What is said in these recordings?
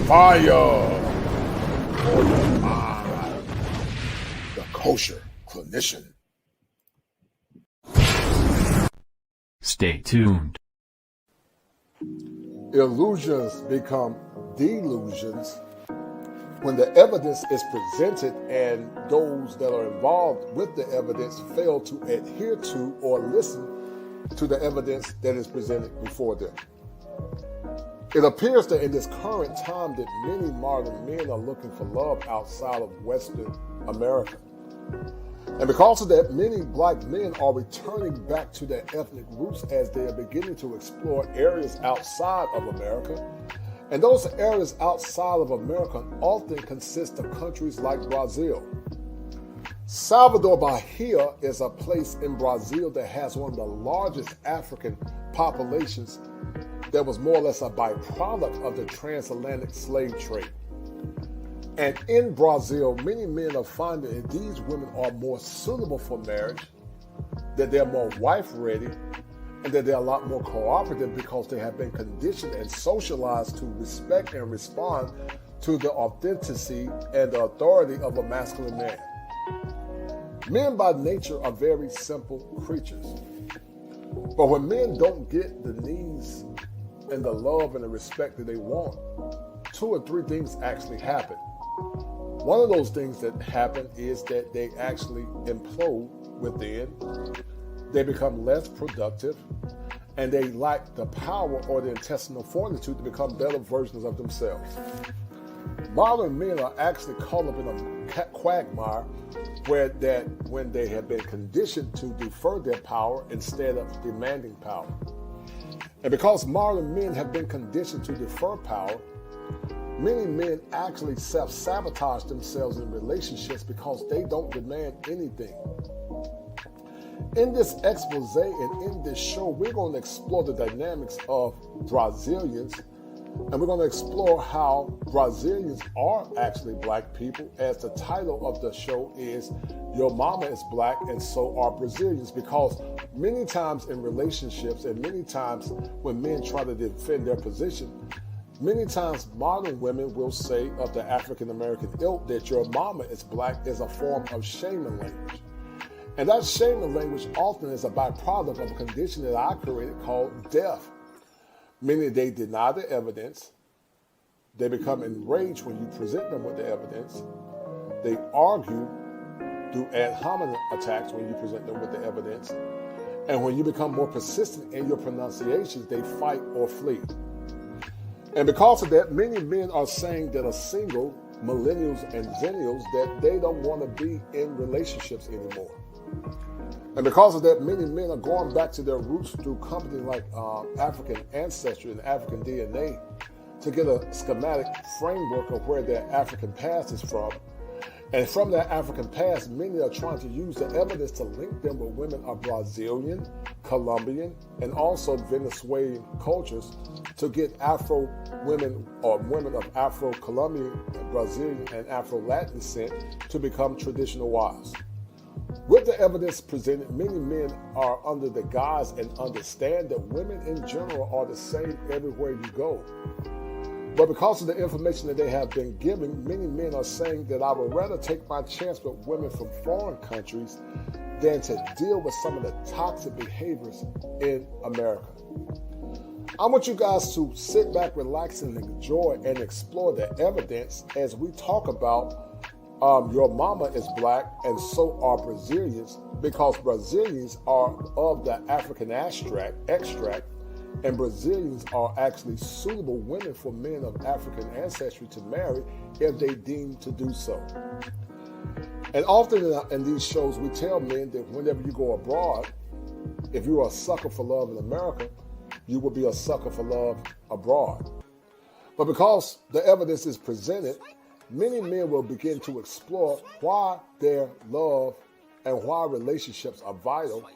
Fire for your mind. The kosher clinician. Stay tuned. Illusions become delusions when the evidence is presented and those that are involved with the evidence fail to adhere to or listen to the evidence that is presented before them. It appears that in this current time that many modern men are looking for love outside of Western America. And because of that, many black men are returning back to their ethnic roots as they are beginning to explore areas outside of America. And those areas outside of America often consist of countries like Brazil. Salvador Bahia is a place in Brazil that has one of the largest African populations that was more or less a byproduct of the transatlantic slave trade. And in Brazil, many men are finding that these women are more suitable for marriage, that they're more wife-ready, and that they're a lot more cooperative because they have been conditioned and socialized to respect and respond to the authenticity and the authority of a masculine man. Men by nature are very simple creatures. But when men don't get the needs and the love and the respect that they want, 2 or 3 things actually happen. One of those things that happen is that they actually implode within, they become less productive, and they lack the power or the intestinal fortitude to become better versions of themselves. Modern men are actually caught up in a quagmire when they have been conditioned to defer their power instead of demanding power. And because modern men have been conditioned to defer power, many men actually self-sabotage themselves in relationships because they don't demand anything. In this expose and in this show, we're going to explore the dynamics of Brazilians, and we're going to explore how Brazilians are actually black people, as the title of the show is Your Mama is Black and So Are Brazilians, because many times in relationships and many times when men try to defend their position, many times modern women will say of the African American ilk that your mama is black is a form of shaming language. And that shaming language often is a byproduct of a condition that I created called death. Meaning they deny the evidence, they become enraged when you present them with the evidence, they argue through ad hominem attacks when you present them with the evidence, and when you become more persistent in your pronunciations, they fight or flee. And because of that, many men are saying that are single, millennials and zennials, that they don't want to be in relationships anymore. And because of that, many men are going back to their roots through companies like African Ancestry and African DNA to get a schematic framework of where their African past is from. And from that African past, many are trying to use the evidence to link them with women of Brazilian, Colombian, and also Venezuelan cultures to get Afro women or women of Afro-Colombian, Brazilian, and Afro-Latin descent to become traditional wives. With the evidence presented, many men are under the guise and understand that women in general are the same everywhere you go. But because of the information that they have been given, many men are saying that I would rather take my chance with women from foreign countries than to deal with some of the toxic behaviors in America. I want you guys to sit back, relax, and enjoy and explore the evidence as we talk about your mama is black and so are Brazilians, because Brazilians are of the African extract, and Brazilians are actually suitable women for men of African ancestry to marry if they deem to do so. And often in these shows, we tell men that whenever you go abroad, if you're a sucker for love in America, you will be a sucker for love abroad. But because the evidence is presented, many men will begin to explore why their love and why relationships are vital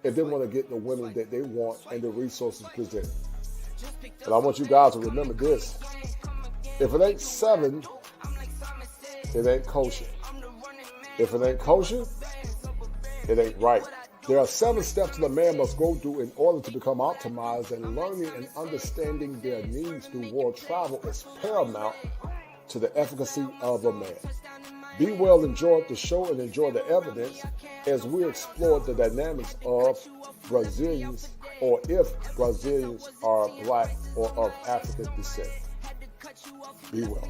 if they want to get the women that they want and the resources presented. And I want you guys to remember this. If it ain't 7, it ain't kosher. If it ain't kosher, it ain't right. There are 7 steps that a man must go through in order to become optimized, and learning and understanding their needs through world travel is paramount to the efficacy of a man. Be well, enjoy the show, and enjoy the evidence as we explore the dynamics of Brazilians, or if Brazilians are black or of African descent. Be well.